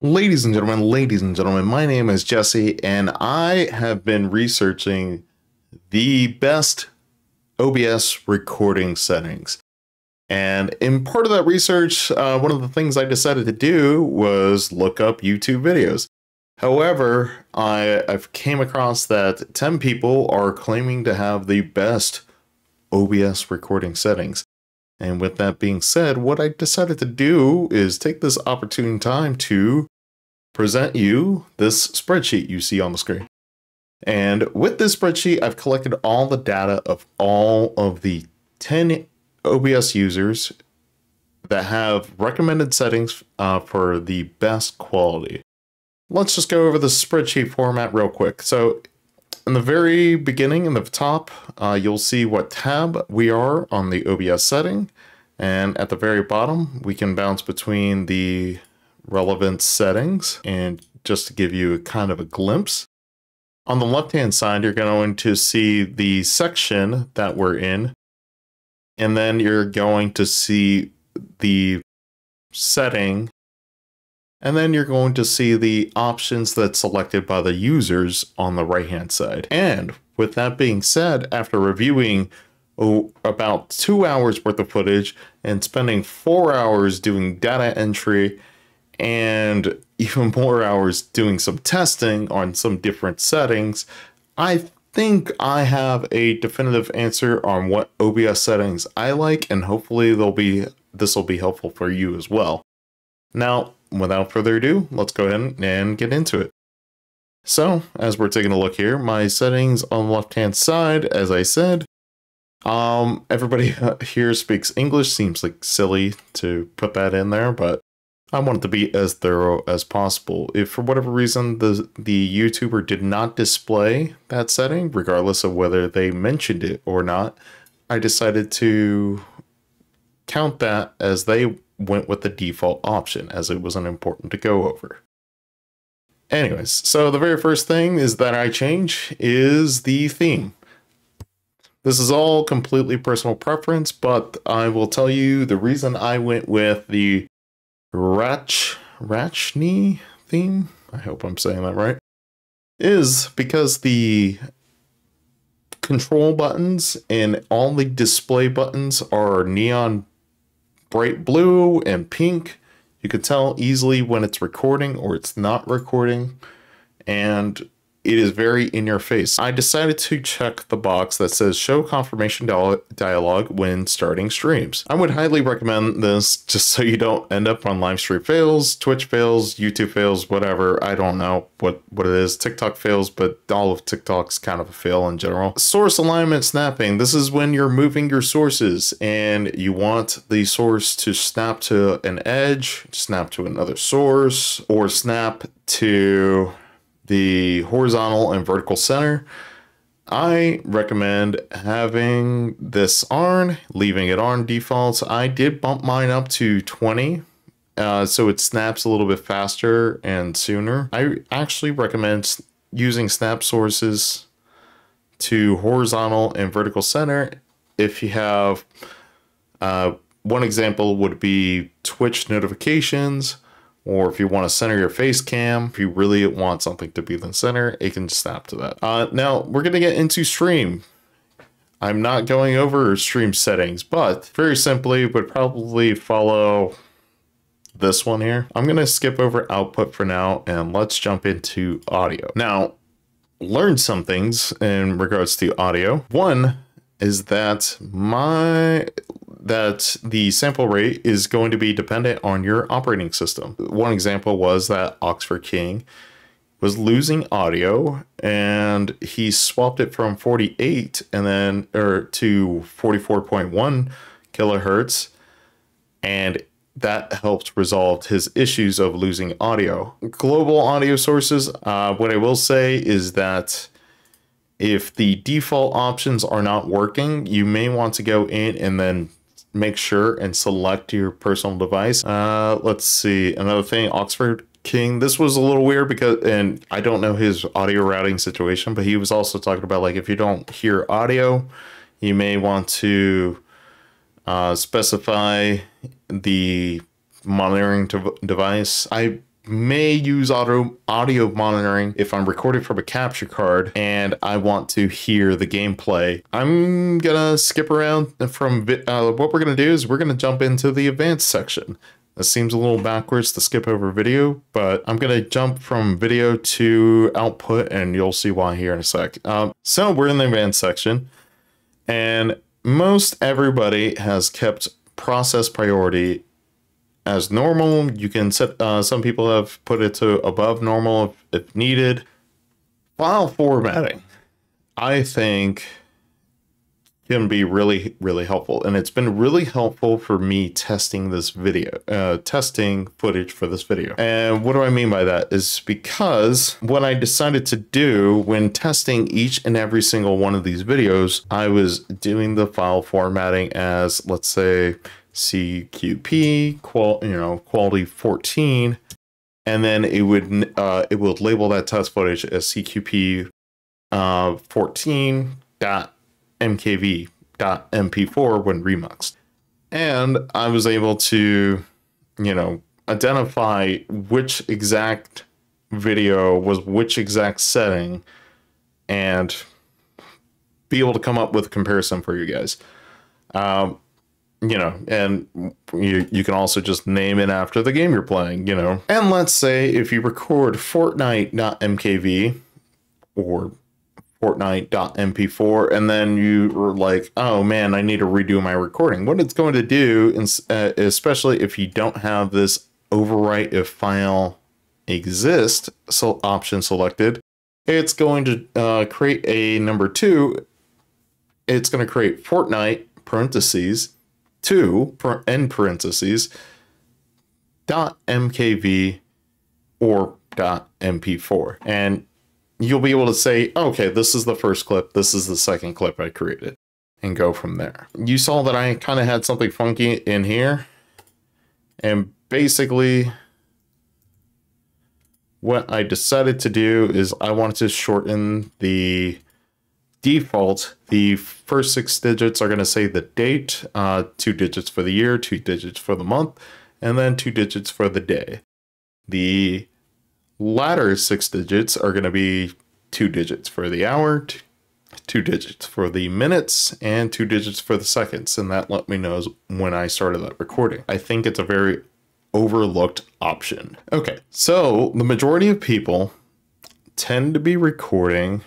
Ladies and gentlemen, my name is Jesse, and I have been researching the best OBS recording settings. And in part of that research, one of the things I decided to do was look up YouTube videos. However, I've came across that 10 people are claiming to have the best OBS recording settings. And with that being said, what I decided to do is take this opportune time to present you this spreadsheet you see on the screen. And with this spreadsheet, I've collected all the data of all of the 10 OBS users that have recommended settings for the best quality. Let's just go over the spreadsheet format real quick. So in the very beginning, in the top, you'll see what tab we are on the OBS setting. And at the very bottom, we can bounce between the relevant settings. And just to give you a kind of a glimpse, on the left-hand side, you're going to see the section that we're in. And then you're going to see the setting. And then you're going to see the options that's selected by the users on the right-hand side. And with that being said, after reviewing about 2 hours worth of footage and spending 4 hours doing data entry and even more hours doing some testing on some different settings, I think I have a definitive answer on what OBS settings I like, and hopefully this will be helpful for you as well. Now, without further ado, let's go ahead and get into it. So, as we're taking a look here, my settings on the left-hand side, as I said, everybody here speaks English. Seems like silly to put that in there, but I want it to be as thorough as possible. If for whatever reason the YouTuber did not display that setting, regardless of whether they mentioned it or not, I decided to count that as they went with the default option, as it wasn't important to go over. Anyways, so the very first thing is that I change is the theme. This is all completely personal preference, but I will tell you the reason I went with the Rachni theme, I hope I'm saying that right, is because the control buttons and all the display buttons are neon bright blue and pink. You can tell easily when it's recording or it's not recording, and it is very in your face. I decided to check the box that says show confirmation dialog when starting streams. I would highly recommend this just so you don't end up on live stream fails, Twitch fails, YouTube fails, whatever. I don't know what it is. TikTok fails, but all of TikTok's kind of a fail in general. Source alignment snapping. This is when you're moving your sources and you want the source to snap to an edge, snap to another source, or snap to the horizontal and vertical center. I recommend having this on, leaving it on default. I did bump mine up to 20, so it snaps a little bit faster and sooner. I actually recommend using snap sources to horizontal and vertical center if you have, one example would be Twitch notifications, or if you want to center your face cam. If you really want something to be the center, it can snap to that. Now, we're going to get into stream. I'm not going over stream settings, but very simply would probably follow this one here. I'm going to skip over output for now, and let's jump into audio. Now, learn some things in regards to audio. One is that the sample rate is going to be dependent on your operating system. One example was that Oxford King was losing audio, and he swapped it from 48 and then to 44.1 kilohertz, and that helped resolve his issues of losing audio. Global audio sources, what I will say is that if the default options are not working, you may want to go in and then make sure and select your personal device. Let's see, another thing, Oxford King. This was a little weird because, and I don't know his audio routing situation, but he was also talking about, like, if you don't hear audio, you may want to specify the monitoring device. I may use audio monitoring if I'm recording from a capture card and I want to hear the gameplay. I'm gonna skip around from what we're gonna do is we're gonna jump into the advanced section. This seems a little backwards to skip over video, but I'm gonna jump from video to output and you'll see why here in a sec. So we're in the advanced section and most everybody has kept process priority as normal. You can set, some people have put it to above normal if needed. File formatting, I think, can be really, really helpful. And it's been really helpful for me testing this video, testing footage for this video. And what do I mean by that is because what I decided to do when testing each and every single one of these videos, I was doing the file formatting as, let's say, CQP, quality 14, and then it would label that test footage as CQP 14.mkv.mp4 when remuxed. And I was able to, identify which exact video was which exact setting and be able to come up with a comparison for you guys. And you can also just name it after the game you're playing, And let's say if you record Fortnite.mkv or Fortnite.mp4, and then you were like, oh man, I need to redo my recording. What it's going to do, especially if you don't have this overwrite if file exists option selected, it's going to create a number 2. It's going to create Fortnite parentheses 2 end parentheses .mkv or .mp4, and you'll be able to say, okay, this is the first clip, this is the second clip I created, and go from there. You saw that I kind of had something funky in here, and basically what I decided to do is I wanted to shorten the default. The first 6 digits are going to say the date, 2 digits for the year, 2 digits for the month, and then 2 digits for the day. The latter 6 digits are going to be 2 digits for the hour, 2 digits for the minutes, and 2 digits for the seconds. And that let me know when I started that recording. I think it's a very overlooked option. Okay, so the majority of people tend to be recording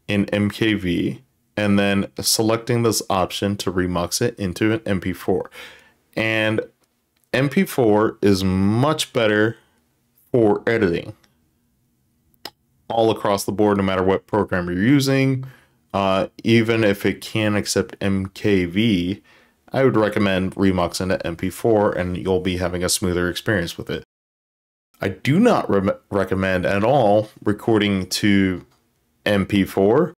in MKV and then selecting this option to remux it into an MP4. And MP4 is much better for editing all across the board, no matter what program you're using. Even if it can accept MKV, I would recommend remuxing to MP4 and you'll be having a smoother experience with it. I do not recommend at all recording to MP4,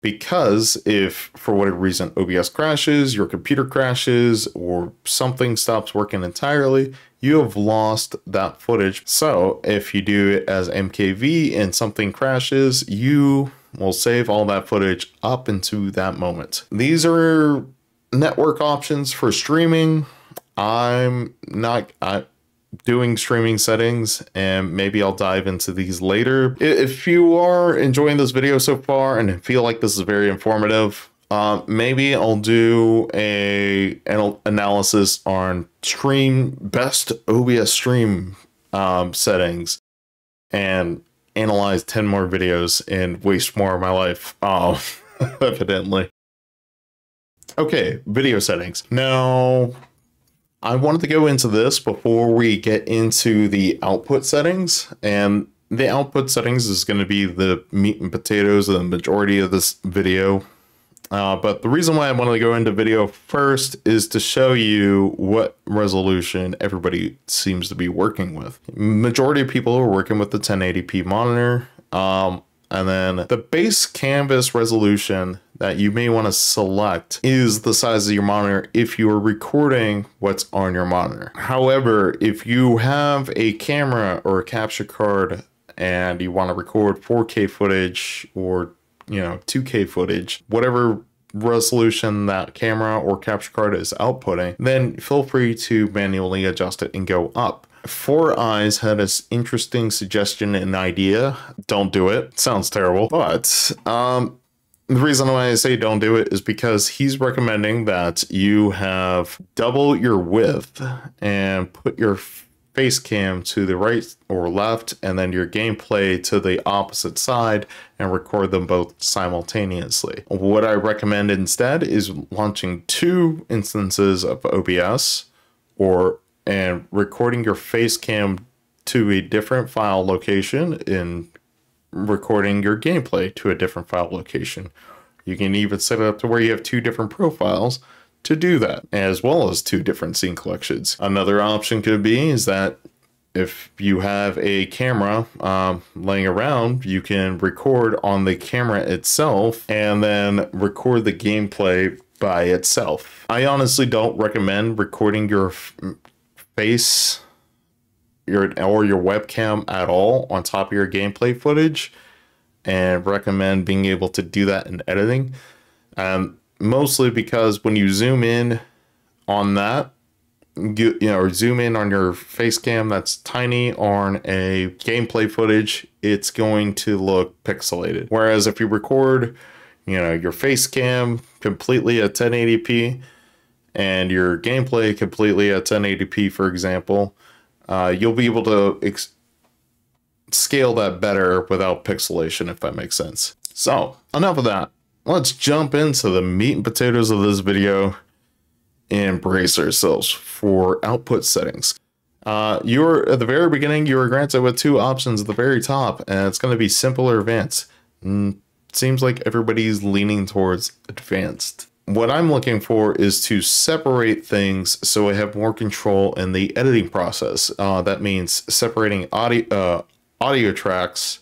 because if for whatever reason OBS crashes, your computer crashes, or something stops working entirely, you have lost that footage. So if you do it as MKV and something crashes, you will save all that footage up into that moment. These are network options for streaming. I'm not doing streaming settings, and maybe I'll dive into these later. If you are enjoying this video so far and feel like this is very informative, maybe I'll do an analysis on best OBS stream settings and analyze 10 more videos and waste more of my life, evidently. Okay, video settings. Now, I wanted to go into this before we get into the output settings, and the output settings is going to be the meat and potatoes of the majority of this video. But the reason why I wanted to go into video first is to show you what resolution everybody seems to be working with. Majority of people are working with the 1080p monitor, and then the base canvas resolution that you may want to select is the size of your monitor if you are recording what's on your monitor. However, if you have a camera or a capture card and you want to record 4K footage or 2K footage, whatever resolution that camera or capture card is outputting, then feel free to manually adjust it and go up. Four Eyes had this interesting suggestion and idea. Don't do it. Sounds terrible. But the reason why I say don't do it is because he's recommending that you have double your width and put your face cam to the right or left and then your gameplay to the opposite side and record them both simultaneously. What I recommend instead is launching 2 instances of OBS and recording your face cam to a different file location and recording your gameplay to a different file location. You can even set it up to where you have 2 different profiles to do that, as well as 2 different scene collections. Another option could be is that if you have a camera laying around, you can record on the camera itself and then record the gameplay by itself. I honestly don't recommend recording your face or your webcam at all on top of your gameplay footage, and recommend being able to do that in editing. Mostly because when you zoom in on that, or zoom in on your face cam that's tiny on a gameplay footage, it's going to look pixelated. Whereas if you record, your face cam completely at 1080p and your gameplay completely at 1080p, for example, you'll be able to scale that better without pixelation, if that makes sense. So enough of that. Let's jump into the meat and potatoes of this video and brace ourselves for output settings. You're at the very beginning, you were granted with 2 options at the very top, and it's going to be simple or advanced. Seems like everybody's leaning towards advanced. What I'm looking for is to separate things so I have more control in the editing process. That means separating audio tracks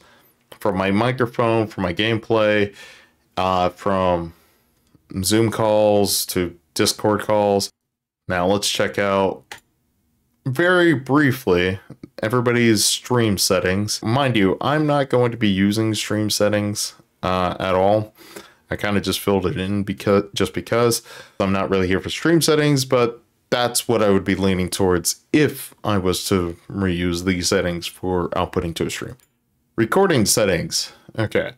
from my microphone, from my gameplay, from Zoom calls to Discord calls. Now let's check out very briefly everybody's stream settings. Mind you, I'm not going to be using stream settings at all. I kind of just filled it in because I'm not really here for stream settings, but that's what I would be leaning towards if I was to reuse these settings for outputting to a stream. Recording settings. Okay.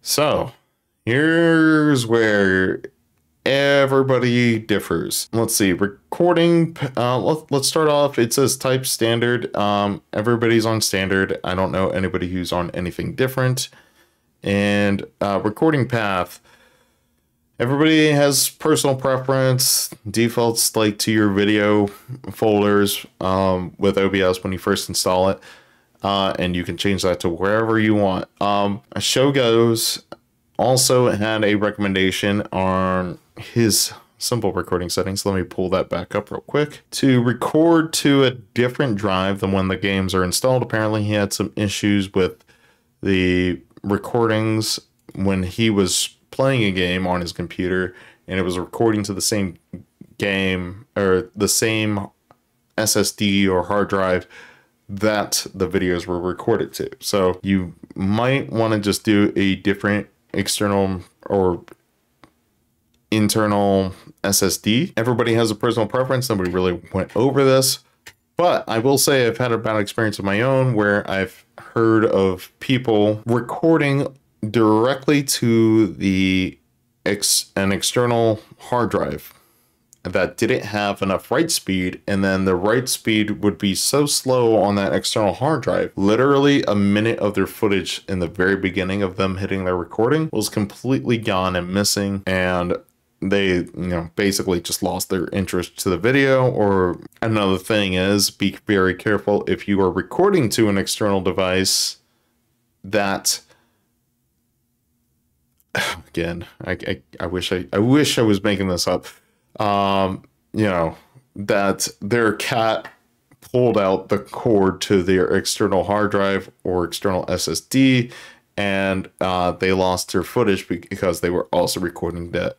So here's where everybody differs. Let's see, recording. Let's start off. It says type standard. Everybody's on standard. I don't know anybody who's on anything different. And recording path. Everybody has personal preference. Defaults like to your video folders with OBS when you first install it. And you can change that to wherever you want. Show Goes also had a recommendation on his simple recording settings. Let me pull that back up real quick. To record to a different drive than when the games are installed. Apparently he had some issues with the recordings when he was playing a game on his computer and it was recording to the same game or the same SSD or hard drive that the videos were recorded to. So you might want to just do a different external or internal SSD. Everybody has a personal preference. Nobody really went over this, but I will say I've had a bad experience of my own where I've heard of people recording directly to an external hard drive that didn't have enough write speed, and then the write speed would be so slow on that external hard drive, literally a minute of their footage in the very beginning of them hitting their recording was completely gone and missing, and they basically just lost their interest to the video. Or another thing is, be very careful if you are recording to an external device that again, I wish I was making this up. That their cat pulled out the cord to their external hard drive or external SSD, and they lost their footage because they were also recording the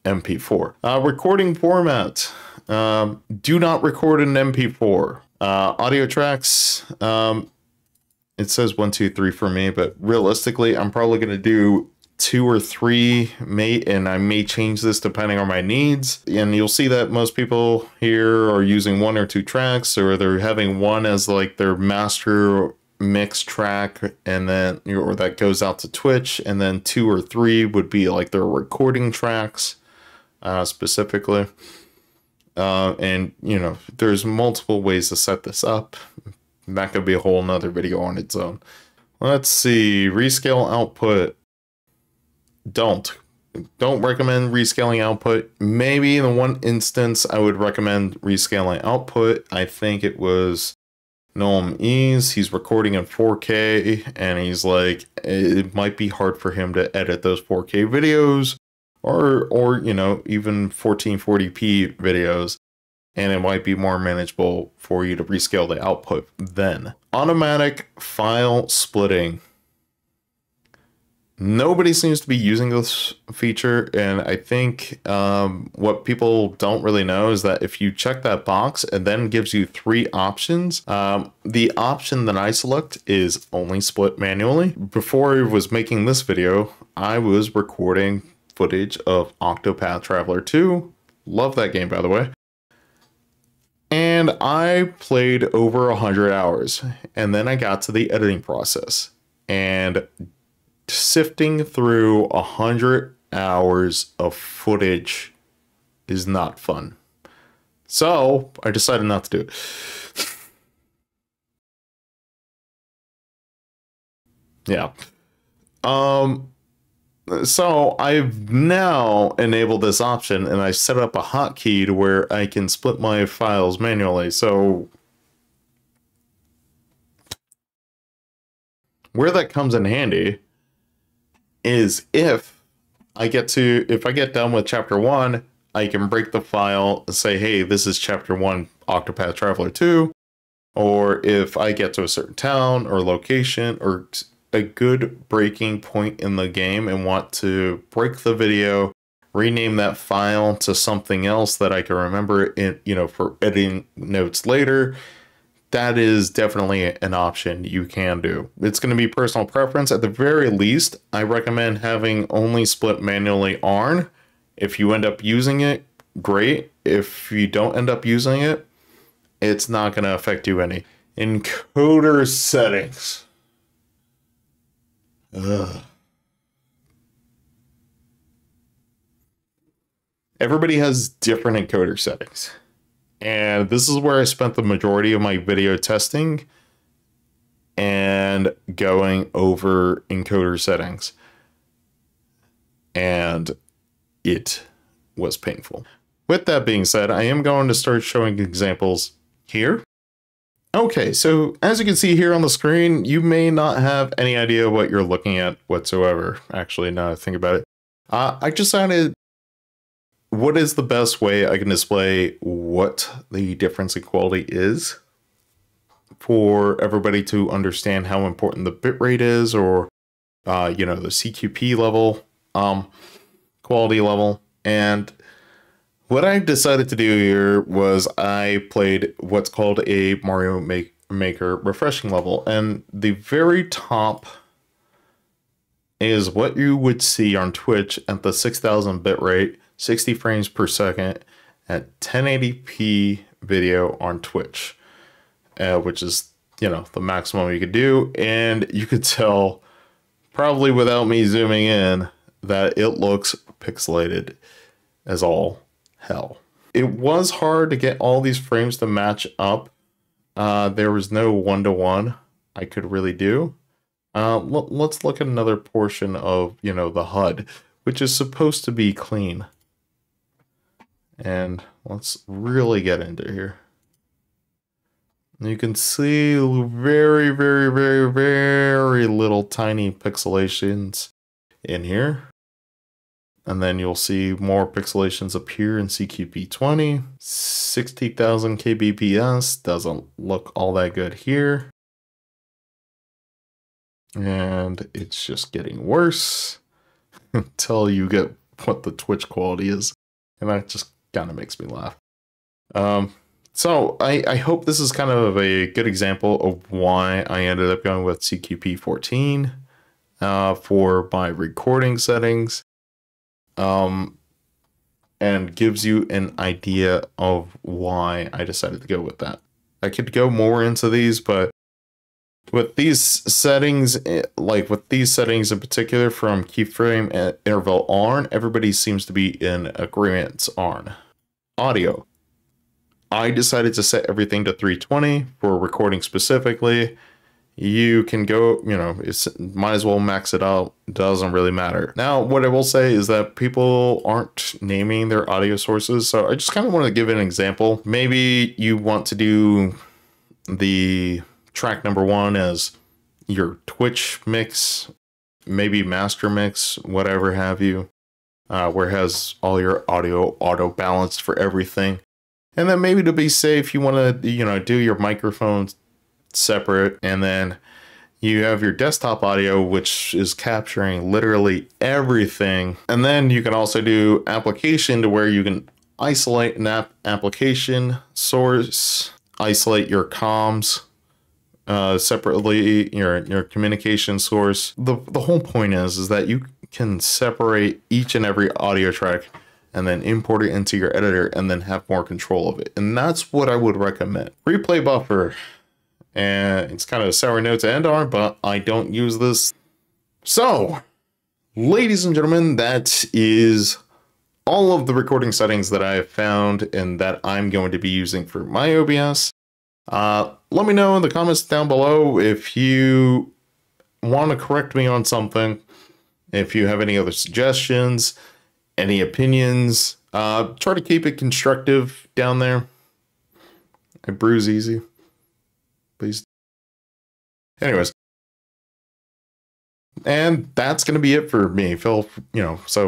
MP4. Recording format. Do not record an MP4. Audio tracks. It says 1, 2, 3 for me, but realistically, I'm probably going to do 2 or 3 and I may change this depending on my needs. And you'll see that most people here are using 1 or 2 tracks, or they're having one as like their master mix track, and then or that goes out to Twitch, and then 2 or 3 would be like their recording tracks specifically. And you know, there's multiple ways to set this up. That could be a whole nother video on its own. Let's see, rescale output. Don't recommend rescaling output. Maybe in the one instance I would recommend rescaling output. I think it was Noam Ease. He's recording in 4K, and he's like, it might be hard for him to edit those 4K videos, or you know, even 1440p videos, and it might be more manageable for you to rescale the output then. Automatic file splitting. Nobody seems to be using this feature, and I think what people don't really know is that if you check that box, it then gives you 3 options. The option that I select is only split manually. Before I was making this video, I was recording footage of Octopath Traveler 2. Love that game, by the way. And I played over 100 hours, and then I got to the editing process, and sifting through 100 hours of footage is not fun. So I decided not to do it. Yeah. So I've now enabled this option, and I set up a hotkey to where I can split my files manually. So where that comes in handy is if I get done with chapter 1, I can break the file and say, hey, this is chapter 1 Octopath Traveler 2. Or if I get to a certain town or location or a good breaking point in the game and want to break the video, rename that file to something else that I can remember in, you know, for editing notes later, that is definitely an option you can do. It's going to be personal preference. At the very least, I recommend having only split manually on. If you end up using it, great. If you don't end up using it, it's not going to affect you any. Encoder settings. Ugh. Everybody has different encoder settings. And this is where I spent the majority of my video testing and going over encoder settings. And it was painful. With that being said, I am going to start showing examples here. Okay, so as you can see here on the screen, you may not have any idea what you're looking at whatsoever. Actually, now I think about it. I decided, what is the best way I can display what the difference in quality is for everybody to understand how important the bitrate is, or you know, the CQP level, quality level. And what I decided to do here was I played what's called a Mario Maker refreshing level, and the very top is what you would see on Twitch at the 6000 bitrate, 60 frames per second at 1080p video on Twitch, which is, you know, the maximum you could do. And you could tell, probably without me zooming in, that it looks pixelated as all hell. It was hard to get all these frames to match up. There was no one-to-one I could really do. Let's look at another portion of, you know, the HUD, which is supposed to be clean. And let's really get into here. You can see very, very, very, very little tiny pixelations in here. And then you'll see more pixelations appear in CQP 20. 60,000 kbps doesn't look all that good here. And it's just getting worse until you get what the Twitch quality is. And that just kind of makes me laugh. So I hope this is kind of a good example of why I ended up going with CQP 14. for my recording settings, and gives you an idea of why I decided to go with that. I could go more into these, but with these settings, like with these settings in particular from keyframe and interval on, everybody seems to be in agreement on. Audio. I decided to set everything to 320 for recording specifically. You can go, you know, might as well max it out. Doesn't really matter. Now, what I will say is that people aren't naming their audio sources. So I just kind of want to give an example. Maybe you want to do the track number 1 as your Twitch mix, maybe master mix, whatever have you, where it has all your audio auto balanced for everything. And then maybe to be safe, you want to, you know, do your microphones separate, and then you have your desktop audio, which is capturing literally everything. And then you can also do application to where you can isolate an application source, isolate your comms separately, your communication source. The whole point is that you can separate each and every audio track and then import it into your editor and then have more control of it. And that's what I would recommend. Replay buffer. And it's kind of a sour note to end on, but I don't use this. So, ladies and gentlemen, that is all of the recording settings that I have found and that I'm going to be using for my OBS. Let me know in the comments down below if you want to correct me on something, if you have any other suggestions, any opinions. Try to keep it constructive down there. I bruise easy. Please. Anyways, and that's going to be it for me. So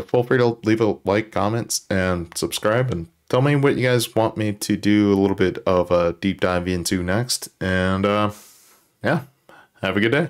feel free to leave a like, comments, and subscribe, and tell me what you guys want me to do a little bit of a deep dive into next. And yeah, have a good day.